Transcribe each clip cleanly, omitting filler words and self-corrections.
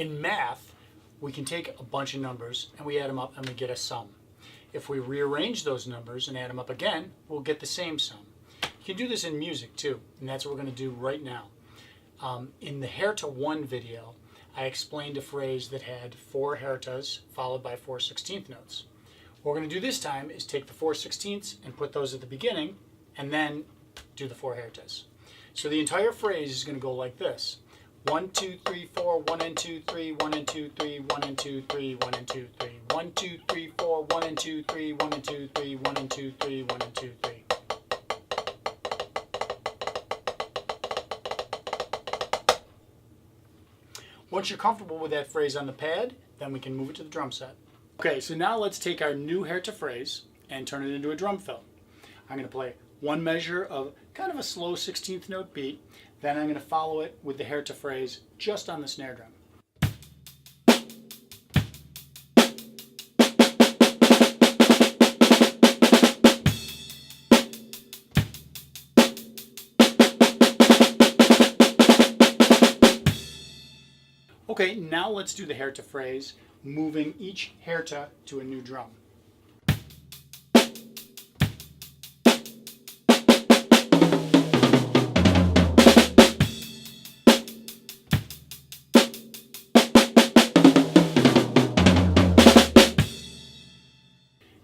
In math, we can take a bunch of numbers and we add them up and we get a sum. If we rearrange those numbers and add them up again, we'll get the same sum. You can do this in music too, and that's what we're going to do right now. In the Hairta 1 video, I explained a phrase that had 4 hertas followed by 4/16 notes. What we're going to do this time is take the 4/16 and put those at the beginning and then do the 4 hertas. So the entire phrase is going to go like this. 1, 2, 3, 4, 1 and 2, 3, 1 and 2, 3, 1 and 2, 3, 1 and 2, 3. 1, 2, 3, 4, 1 and 2, 3, 1 and 2, 3, 1 and 2, 3, 1 and 2, 3. Once you're comfortable with that phrase on the pad, then we can move it to the drum set. Okay, so now let's take our new Hairta phrase and turn it into a drum fill. I'm going to play one measure of kind of a slow 16th note beat, then I'm going to follow it with the Hairta phrase just on the snare drum. Okay, now let's do the Hairta phrase, moving each Hairta to a new drum.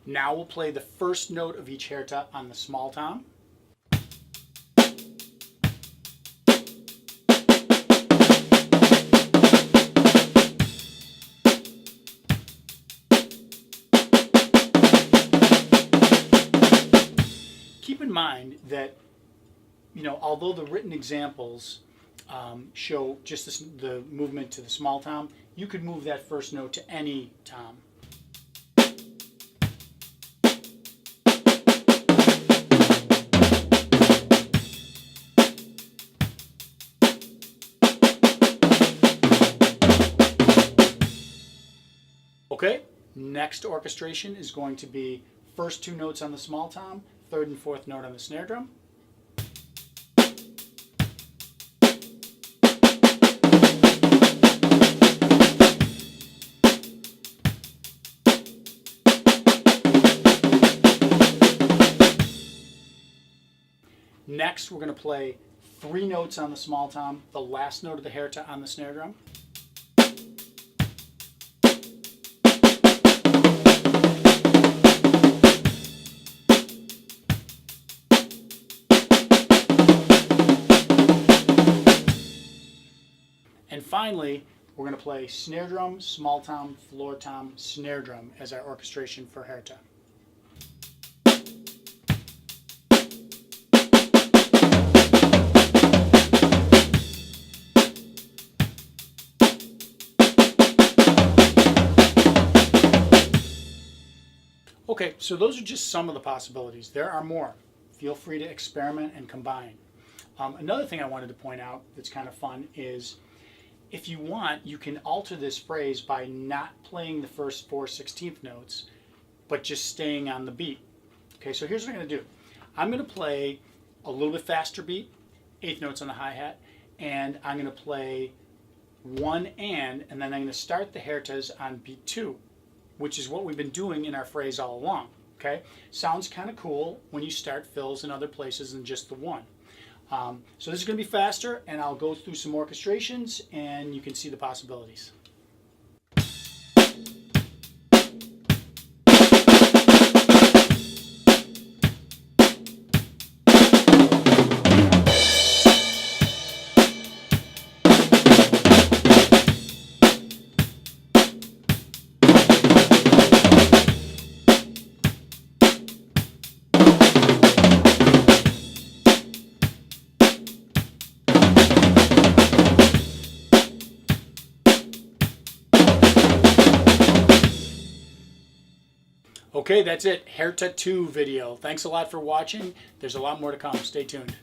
Now we'll play the first note of each Hairta on the small tom. Keep in mind that, although the written examples show just the movement to the small tom, you could move that first note to any tom. Okay, next orchestration is going to be first 2 notes on the small tom, 3rd and 4th note on the snare drum. Next, we're going to play 3 notes on the small tom, the last note of the Hairta on the snare drum. And finally, we're going to play snare drum, small tom, floor tom, snare drum as our orchestration for Hairta. Okay, so those are just some of the possibilities. There are more. Feel free to experiment and combine. Another thing I wanted to point out that's kind of fun is if you want, you can alter this phrase by not playing the first 4/16 notes, but just staying on the beat. Okay, so here's what I'm going to do. I'm going to play a little bit faster beat, 8th notes on the hi-hat, and I'm going to play 1 and then I'm going to start the Hairtas on beat 2, which is what we've been doing in our phrase all along. Okay, sounds kind of cool when you start fills in other places than just the 1. So this is going to be faster, and I'll go through some orchestrations and you can see the possibilities. Okay, that's it. Hairta 2 video. Thanks a lot for watching. There's a lot more to come. Stay tuned.